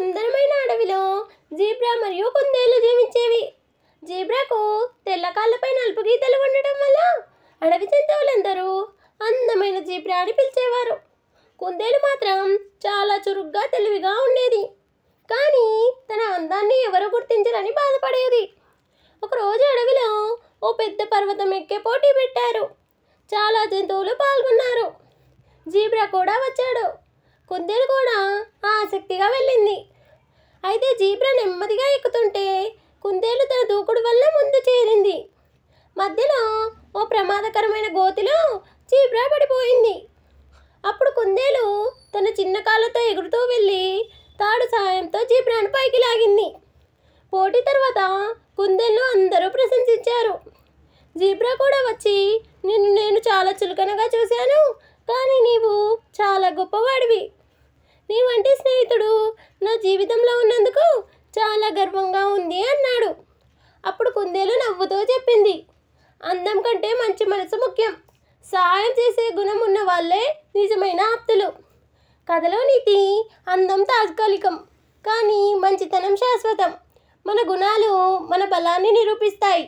సుందరమైన అడవిలో జీబ్రా మరియు కుందేలు జీవించేవి. జీబ్రాకు తెల్ల కాళ్ళపై నలుపు గీతలు ఉండటం వల్ల అడవి జంతువులందరూ అందమైన జీబ్రా అని పిలిచేవారు. కుందేలు మాత్రం చాలా చురుగ్గా తెలివిగా ఉండేది. కానీ తన అందాన్ని ఎవరు గుర్తించరని బాధపడేది. ఒకరోజు అడవిలో ఓ పెద్ద పర్వతం ఎక్కే పోటీ పెట్టారు. చాలా జంతువులు పాల్గొన్నారు. జీబ్రా కూడా వచ్చాడు. కుందేలు కూడా ఆసక్తిగా వెళ్ళింది. అయితే జీబ్రా నెమ్మదిగా ఎక్కుతుంటే కుందేలు తన దూకుడు వల్ల ముందు చేరింది. మధ్యలో ఓ ప్రమాదకరమైన గోతిలో జీబ్రా పడిపోయింది. అప్పుడు కుందేలు తన చిన్న కాళ్ళతో ఎగురుతూ వెళ్ళి తాడు సాయంతో జీబ్రాను పైకి లాగింది. పోటీ తర్వాత కుందేలును అందరూ ప్రశంసించారు. జీబ్రా కూడా వచ్చి నిన్ను నేను చాలా చులకనగా చూశాను, కానీ నీవు చాలా గొప్పవాడివి. నీ వంటి స్నేహితుడు నా జీవితంలో ఉన్నందుకు చాలా గర్వంగా ఉంది అన్నాడు. అప్పుడు కుందేలు నవ్వుతూ చెప్పింది, అందం కంటే మంచి మనసు ముఖ్యం. సహాయం చేసే గుణం ఉన్న వాళ్ళే నిజమైన ఆప్తులు. కథలో నీతి, అందం తాత్కాలికం, కానీ మంచితనం శాశ్వతం. మన గుణాలు మన బలాన్ని నిరూపిస్తాయి.